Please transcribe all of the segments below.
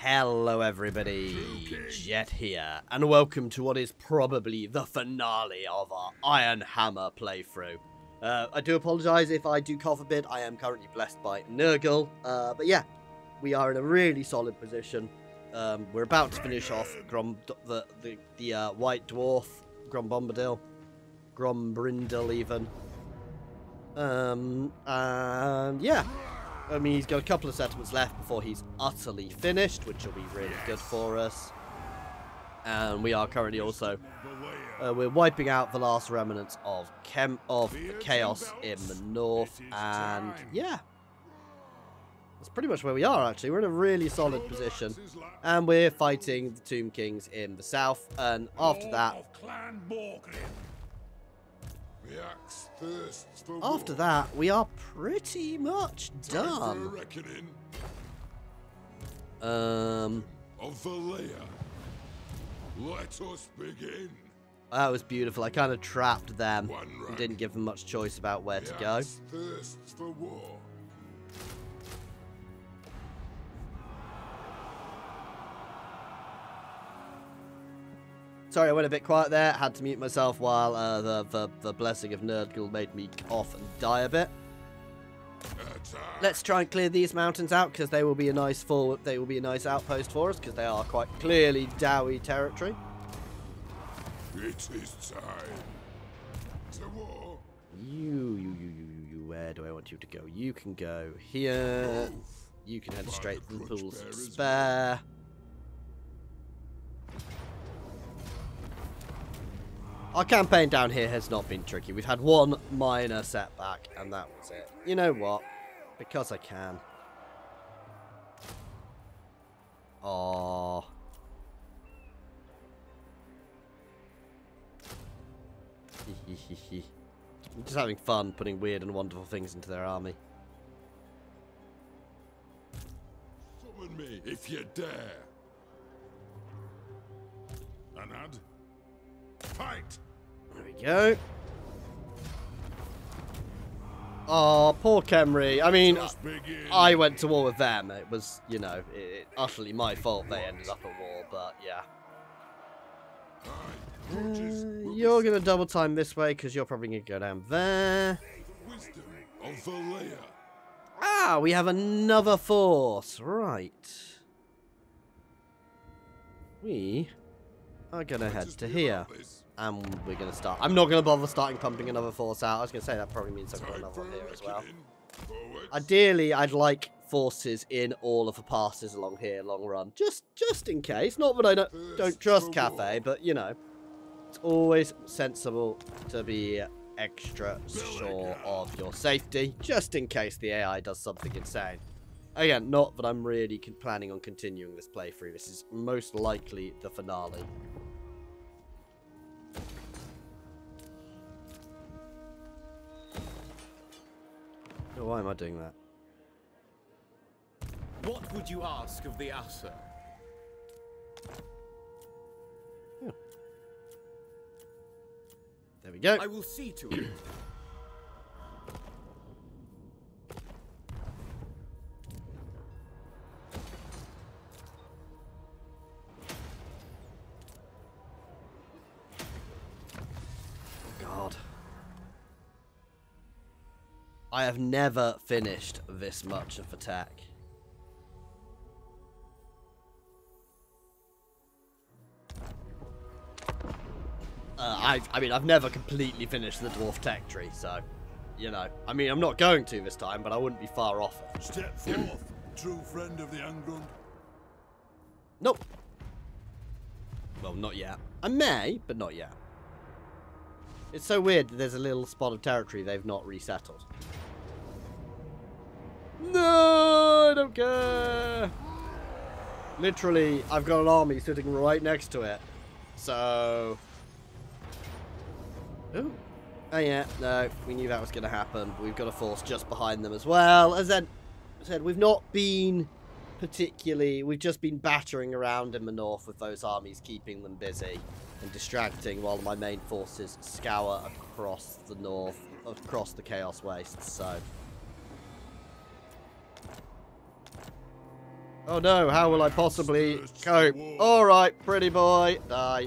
Hello everybody, Jet here, and welcome to what is probably the finale of our Ironhammer playthrough. I do apologise if I do cough a bit. I am currently blessed by Nurgle, but yeah, we are in a really solid position. We're about to finish off the White Dwarf, Grombrindle even. And yeah. I mean, he's got a couple of settlements left before he's utterly finished, which will be really good for us. And we are currently also we're wiping out the last remnants of chaos in the north, and yeah, that's pretty much where we are. Actually, we're in a really solid position, and we're fighting the Tomb Kings in the south. And after that. After that, we are pretty much done. Of Belegar. Let us begin. That was beautiful. I kind of trapped them and didn't give them much choice about where to go. Thirsts for war. Sorry, I went a bit quiet there. Had to mute myself while the blessing of Nurgle made me cough and die a bit. Let's try and clear these mountains out because they will be a nice outpost for us because they are quite clearly Dowie territory. It is time to war. You. Where do I want you to go? You can go here. You can head straight to the pools of despair. Our campaign down here has not been tricky. We've had one minor setback, and that was it. You know what? Because I can. Aww. I'm just having fun putting weird and wonderful things into their army. Summon me if you dare. Anad. Fight. There we go. Oh, poor Khemri. I mean, I went to war with them. It was, you know, utterly my fault they ended up at war, but yeah. You're going to double time this way because you're probably going to go down there. Ah, we have another force. Right. We are going to head to here. And we're going to start. I'm not going to bother starting pumping another force out. I was going to say that probably means I've got another one here as well. Ideally, I'd like forces in all of the passes along here, long run. Just in case. Not that I don't trust Cafe, but, you know, it's always sensible to be extra sure of your safety, just in case the AI does something insane. Again, not that I'm really planning on continuing this playthrough. This is most likely the finale. Oh, why am I doing that? What would you ask of the Asa? Oh. There we go. I will see to it. God. I have never finished this much of attack. I mean, I've never completely finished the dwarf tech tree, so, you know. I mean, I'm not going to this time, but I wouldn't be far off it. Step forth, true friend of the Angrund. Nope. Well, not yet. I may, but not yet. It's so weird that there's a little spot of territory they've not resettled. No, I don't care. Literally, I've got an army sitting right next to it. So... Ooh. Oh yeah, no, we knew that was going to happen. We've got a force just behind them as well. As I said, we've not been particularly... We've just been battering around in the north with those armies, keeping them busy and distracting while my main forces scour across the north, across the Chaos Wastes, so... Oh no, how will I possibly cope? Alright, pretty boy, die.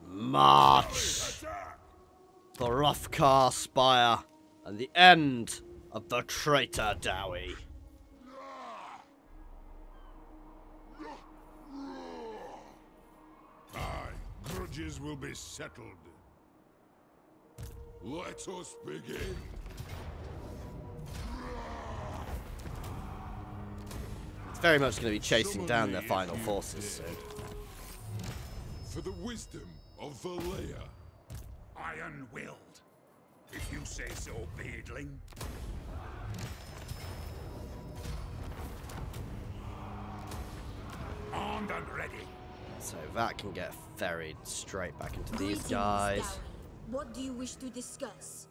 March! The Roughcar Spire and the end of the traitor Dowie. Aye, grudges will be settled. Let us begin. It's very much going to be chasing down their final forces soon. For the wisdom of Belegar. Iron-willed, if you say so, beardling. Armed and ready. So that can get ferried straight back into these Greetings, guys. Dowie. What do you wish to discuss?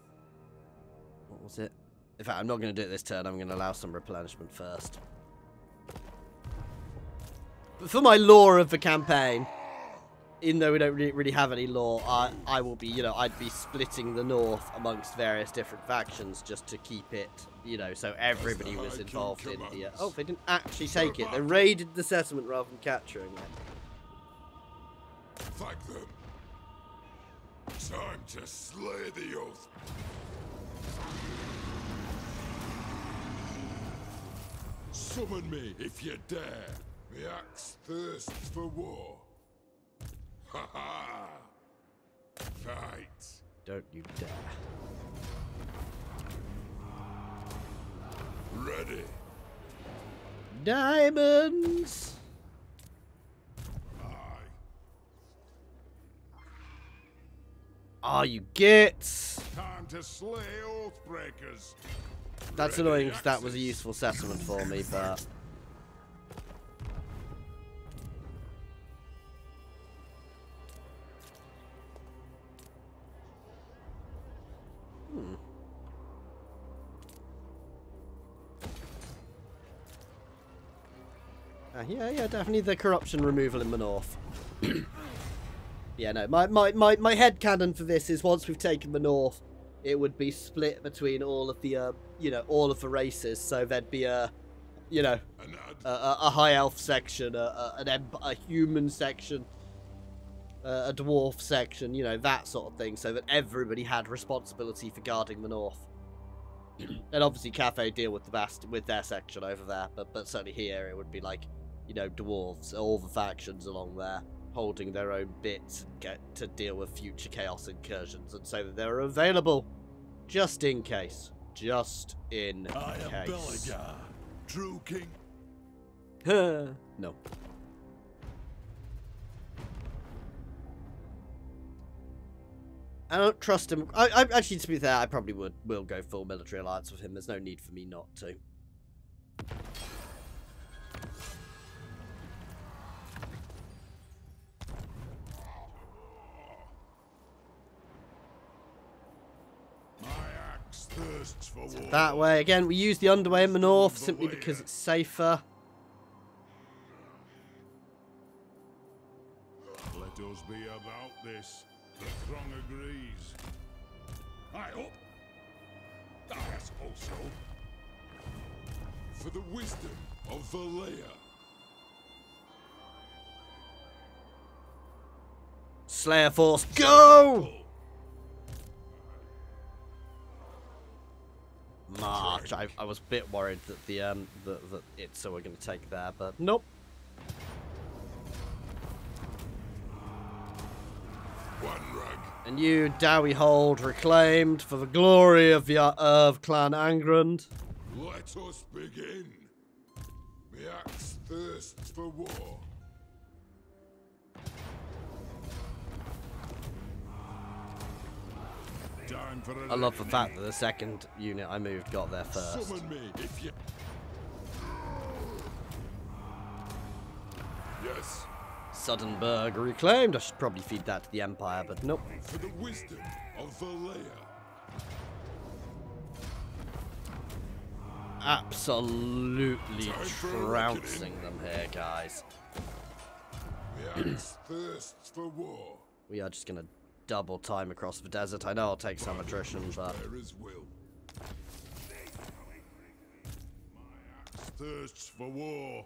What was it? In fact, I'm not going to do it this turn. I'm going to allow some replenishment first. But for my lore of the campaign, even though we don't really have any lore, I will be, you know, I'd be splitting the north amongst various different factions just to keep it, you know, so everybody was involved in the... oh, they didn't actually take it. They raided the settlement rather than capturing it. Thank them. Time to slay the oath. Summon me if you dare. The axe thirsts for war. Ha ha! Fight! Don't you dare. Ready! Diamonds! Aye. Oh, you gits! Time to slay oathbreakers. That's annoying because that was a useful settlement for me, but... yeah, definitely the corruption removal in the north. Yeah, no, my headcanon for this is once we've taken the north, it would be split between all of the, you know, all of the races. So there'd be a, you know, a high elf section, a human section, a dwarf section, you know, that sort of thing, so that everybody had responsibility for guarding the north. And obviously, Cafe deal with with their section over there, but certainly here it would be like, you know, dwarves, all the factions along there, holding their own bits and get to deal with future chaos incursions, and so that they're available just in case. Just in case. I am Belegar, true king. No. I don't trust him. I actually, to be fair, I probably will go full military alliance with him. There's no need for me not to. Thirsts for war. That way. Again, we use the underway in the north simply because it's safer. Let us be about this. The throng agrees. I hope. I suppose so. For the wisdom of Belegar. Slayer Force, go! March. I was a bit worried that the Itza were going to take there, but nope. One rug. And you, Dowie hold reclaimed for the glory of Clan Angrund. Let us begin. The axe thirsts for war. Time for I love the fact that the second unit I moved got there first. Summon me if you... Yes. Suddenburg reclaimed. I should probably feed that to the Empire, but nope. For the wisdom of Belegar. Absolutely trouncing them here, guys. The The axe thirsts for war. We are just going to double time across the desert. I know I'll take some attrition, but... There is will. My axe thirsts for war.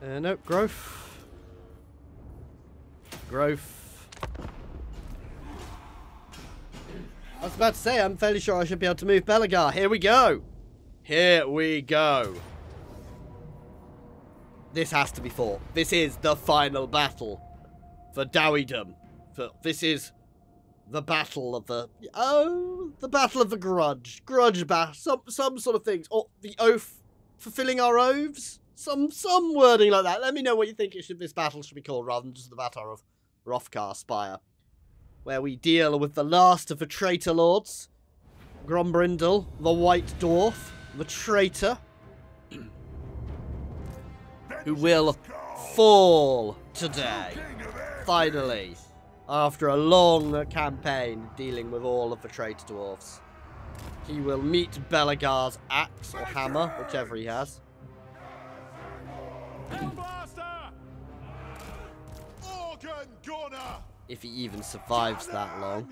No, growth. Growth. I was about to say, I'm fairly sure I should be able to move Belegar. Here we go. Here we go. This has to be fought. This is the final battle for Dowydom. This is the battle of the... Oh, the battle of the grudge. Grudge battle. Some sort of things. Or the oath. Fulfilling our oaths. Some wording like that. Let me know what you think this battle should be called, rather than just the Battle of Hrothgar Spire, where we deal with the last of the traitor lords, Grombrindle, the White Dwarf, the traitor, who will fall today, finally, after a long campaign dealing with all of the traitor dwarfs. He will meet Belegar's axe or hammer, whichever he has. If he even survives that long.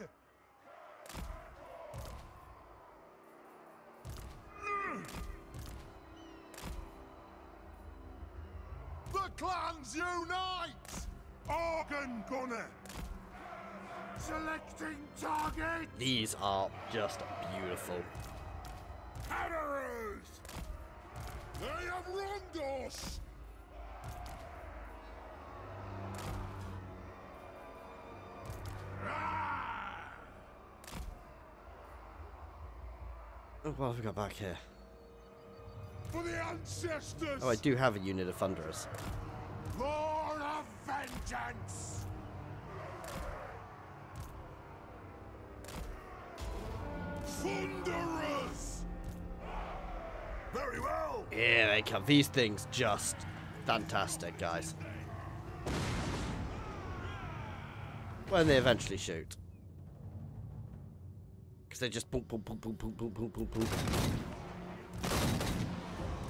The clans unite! Organ gunner! Selecting target! These are just beautiful. Arrows! They have wronged us! Oh, what have we got back here? For the ancestors! Oh, I do have a unit of Thunderers. Lord of vengeance! Thunderers! Very well! Here they come. These things just fantastic, guys. When they eventually shoot. Because they just boom, boom, boom, boom, boom, boom, boom, boom, boom.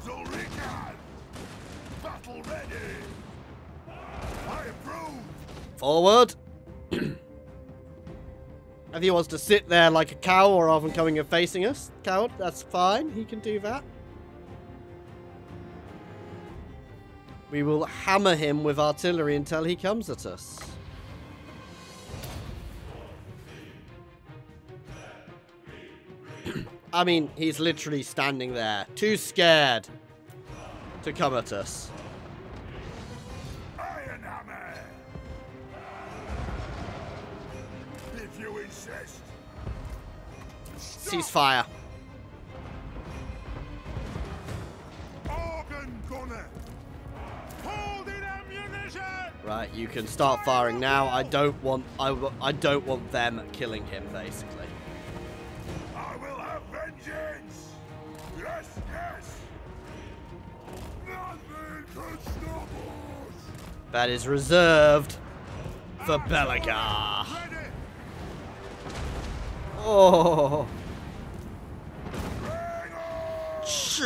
Zulrikan! Battle ready! I approve! Forward! If he wants to sit there like a cow rather than coming and facing us, coward, that's fine. He can do that. We will hammer him with artillery until he comes at us. I mean, he's literally standing there, too scared to come at us. Ironhammer! If you insist. Ceasefire. Organ gunner! Holding ammunition! Right, you can start firing now. I don't want them killing him, basically. I will have vengeance! Yes, yes! Nothing can stop us! That is reserved for Belegar. Ready! Oh. Charge!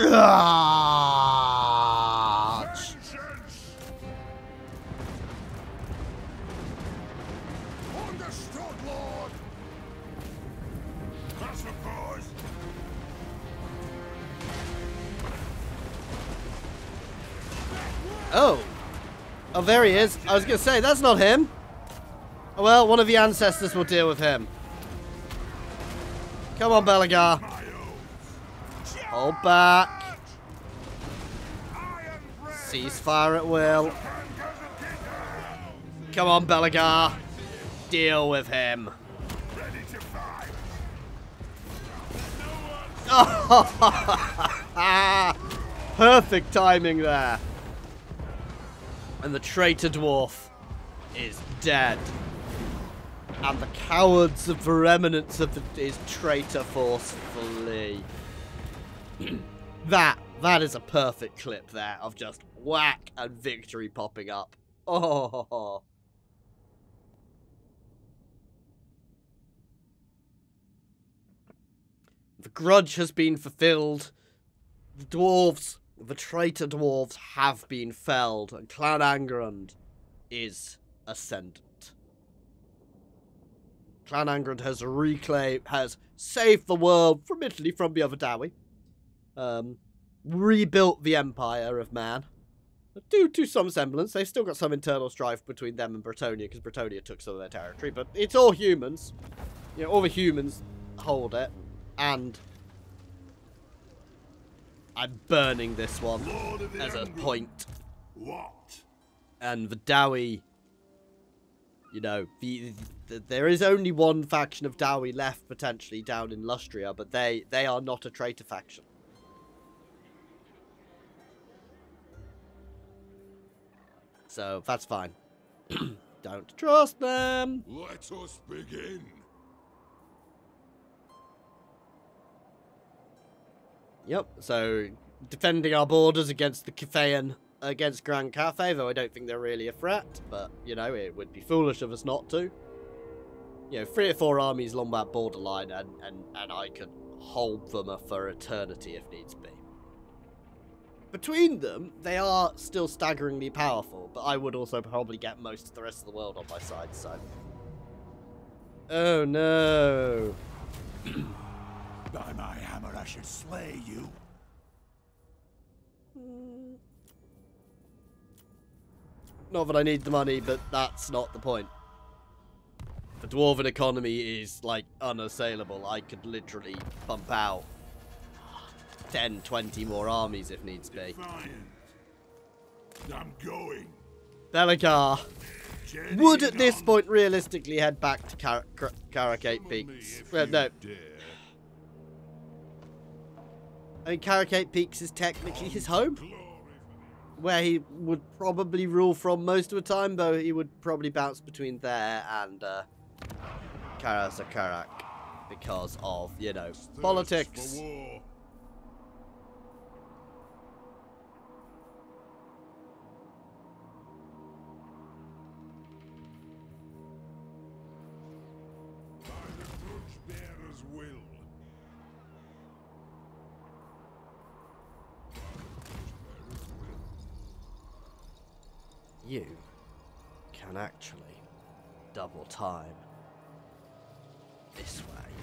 Vengeance! Understood, Lord! That's the cause! Oh. Oh, there he is. I was going to say, that's not him. Oh, well, one of the ancestors will deal with him. Come on, Belegar. Hold back. Ceasefire at will. Come on, Belegar. Deal with him. Ready to fight! Perfect timing there. And the traitor dwarf is dead. And the cowards of the remnants of his traitor force flee. That is a perfect clip there of just whack and victory popping up. Oh. The grudge has been fulfilled. The dwarves, the traitor dwarves, have been felled, and Clan Angrund is ascendant. Clan Angrund has saved the world from Italy from the other Dowie. Rebuilt the empire of man. To some semblance. They've still got some internal strife between them and Bretonia, because Bretonia took some of their territory, but it's all humans. You know, all the humans hold it, and I'm burning this one as a point. What? And the Dowie, you know, there is only one faction of Dowie left potentially down in Lustria, but they are not a traitor faction. So that's fine. Don't trust them. Let us begin. Yep, so defending our borders against the Cathayan, against Grand Cathay, though I don't think they're really a threat, but, you know, it would be foolish of us not to. You know, 3 or 4 armies along that borderline, and I could hold them for eternity if needs be. Between them, they are still staggeringly powerful, but I would also probably get most of the rest of the world on my side, so... Oh no! By my hammer, I should slay you. Not that I need the money, but that's not the point. The dwarven economy is, like, unassailable. I could literally pump out 10, 20 more armies if needs be. I'm going. Belegar would at this point realistically head back to Karak Eight Peaks. Well, no. I mean, Karak Eight Peaks is technically his home, where he would probably rule from most of the time, though he would probably bounce between there and Karak because of, you know, politics. You can actually double time this way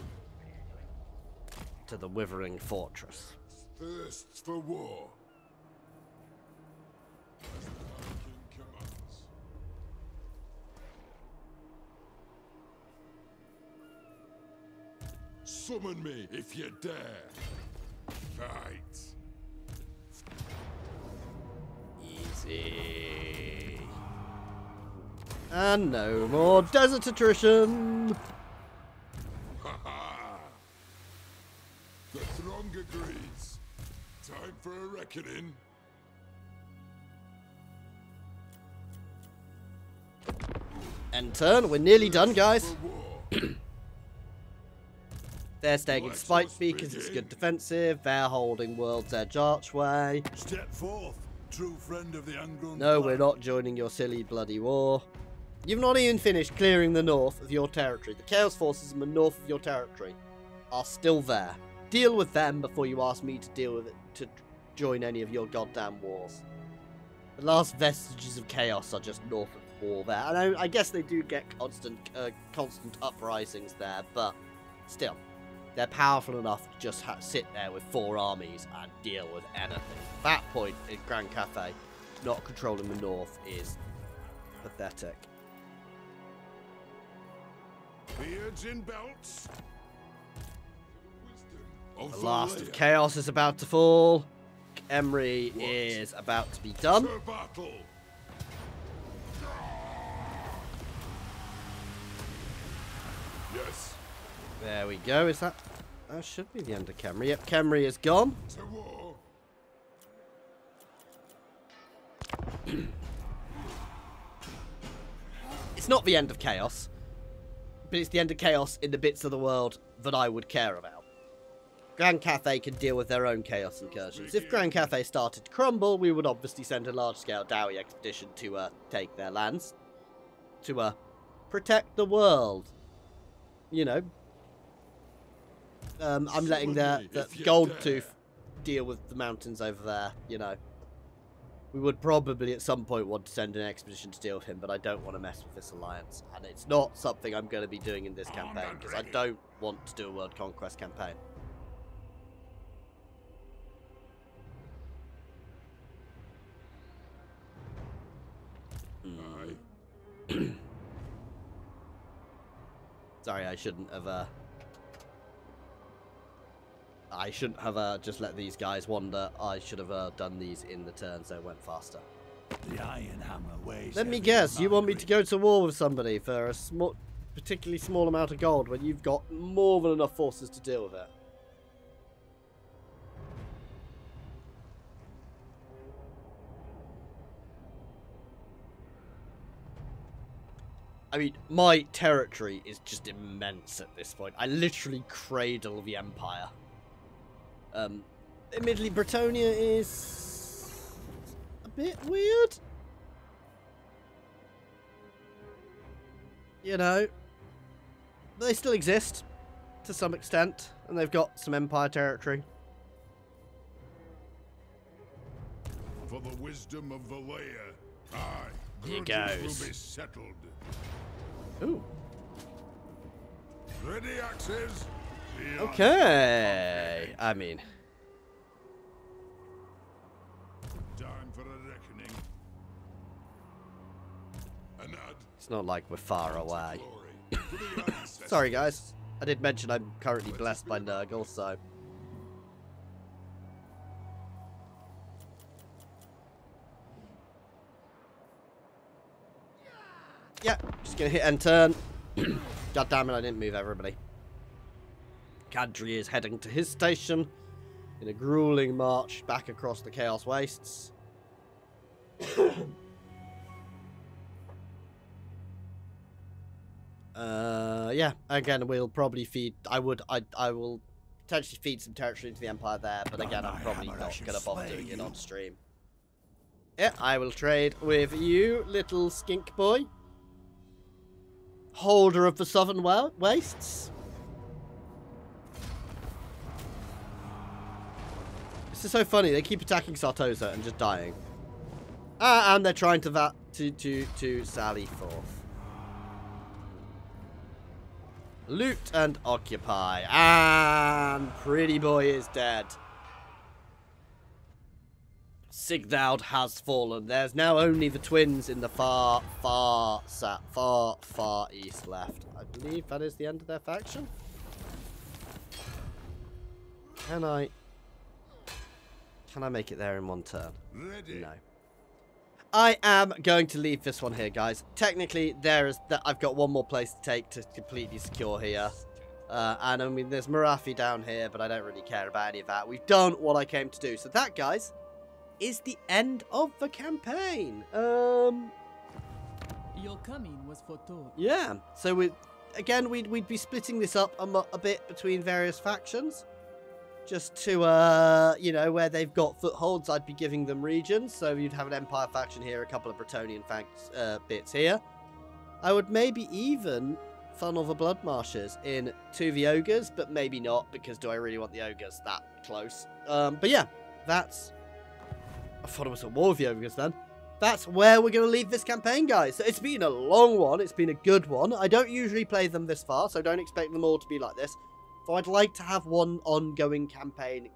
to the Withering Fortress. Thirsts for war. As the King commands. Summon me if you dare. Fight. Easy. And no more desert attrition. The throng agrees. Time for a reckoning. End turn. We're nearly done, guys. They're staying in Spike because it's good defensive. They're holding World's Edge Archway. Step forth, true friend of the Angrund. No, we're not joining your silly bloody war. You've not even finished clearing the north of your territory. The Chaos Forces in the north of your territory are still there. Deal with them before you ask me to deal with it, to join any of your goddamn wars. The last vestiges of chaos are just north of the wall there. And I guess they do get constant uprisings there, but still. They're powerful enough to just sit there with 4 armies and deal with anything. At that point in Grand Cathay, not controlling the north is pathetic. Beards in belts. The last of chaos is about to fall. Emery is about to be done. To battle. Yes. There we go. Is that... That should be the end of Khemri. Yep, Khemri is gone. To war. It's not the end of chaos, but it's the end of chaos in the bits of the world that I would care about. Grand Cathay can deal with their own chaos incursions. If Grand Cathay started to crumble, we would obviously send a large-scale Dowie expedition to take their lands. To protect the world. You know. I'm letting the Gold Tooth deal with the mountains over there, you know. We would probably at some point want to send an expedition to deal with him, but I don't want to mess with this alliance. And it's not something I'm going to be doing in this campaign, because I don't want to do a world conquest campaign. Sorry, I shouldn't have just let these guys wander. I should have done these in the turn so it went faster. The Ironhammer weighs. Let me guess, you want me to go to war with somebody for a particularly small amount of gold when you've got more than enough forces to deal with it? I mean, my territory is just immense at this point. I literally cradle the Empire. Admittedly, Britannia is a bit weird. You know, but they still exist to some extent, and they've got some Empire territory. For the wisdom of the layer, Here grudges goes. will be settled. Ooh. Ready, axes? Okay. I mean, Time for a reckoning. Anad, it's not like we're far away. glory. For the ancestors. Sorry, guys. I did mention I'm currently blessed by Nurgle, so. Yeah, just gonna hit end turn. God damn it, I didn't move everybody. Kadri is heading to his station in a grueling march back across the Chaos Wastes. Yeah, again, we'll probably feed. I will potentially feed some territory into the Empire there, but again, I'm probably not gonna bother doing it on stream. Yeah, I will trade with you, little skink boy. Holder of the Southern Wastes. This is so funny. They keep attacking Sartosa and just dying. And they're trying to sally forth. Loot and occupy. And Pretty Boy is dead. Sigdald has fallen. There's now only the twins in the far east left. I believe that is the end of their faction. Can I make it there in one turn? Ready. No. I am going to leave this one here, guys. Technically, I've got one more place to take to completely secure here. And I mean, there's Marathi down here, but I don't really care about any of that. We've done what I came to do. So that, guys, is the end of the campaign. Your coming was foretold. Yeah. So we'd be splitting this up a bit between various factions. Just to, you know, where they've got footholds, I'd be giving them regions. So you'd have an Empire faction here, a couple of Bretonnian bits here. I would maybe even funnel the Blood Marshes into the Ogres, but maybe not, because do I really want the Ogres that close? But yeah, that's... I thought it was a war with the Ogres then. That's where we're going to leave this campaign, guys. So it's been a long one. It's been a good one. I don't usually play them this far, so don't expect them all to be like this. So I'd like to have one ongoing campaign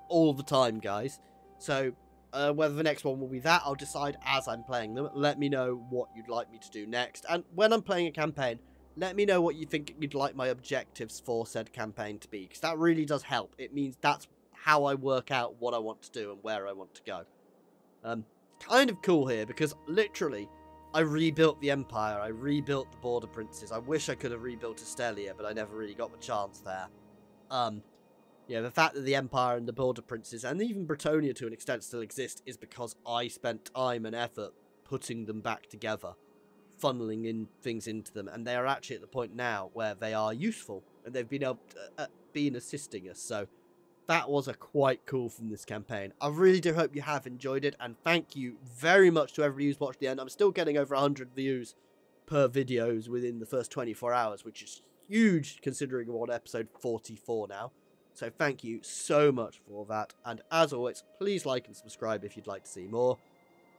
all the time, guys. So whether the next one will be that, I'll decide as I'm playing them. Let me know what you'd like me to do next. And when I'm playing a campaign, let me know what you think you'd like my objectives for said campaign to be. Because that really does help. It means that's how I work out what I want to do and where I want to go. Kind of cool here because literally... I rebuilt the Empire, I rebuilt the Border Princes. I wish I could have rebuilt Estelia, but I never really got the chance there. Yeah, the fact that the Empire and the Border Princes, and even Bretonnia to an extent still exist, is because I spent time and effort putting them back together, funneling in things into them, and they are actually at the point now where they are useful, and they've been able to, been assisting us, so... That was a quite cool from this campaign. I really do hope you have enjoyed it, and thank you very much to everybody who's watched the end. I'm still getting over 100 views per videos within the first 24 hours, which is huge considering we're on episode 44 now. So thank you so much for that. And as always, please like and subscribe if you'd like to see more.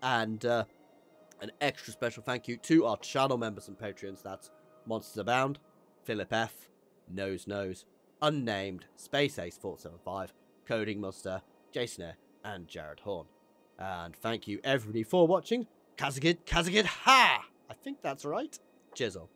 And an extra special thank you to our channel members and Patreons. That's Monsters Abound, Philip F, Nose, Unnamed, Space Ace 475, Coding Monster, Jason Air, and Jared Horn. And thank you everybody for watching. Kazagid, ha! I think that's right. Chisel.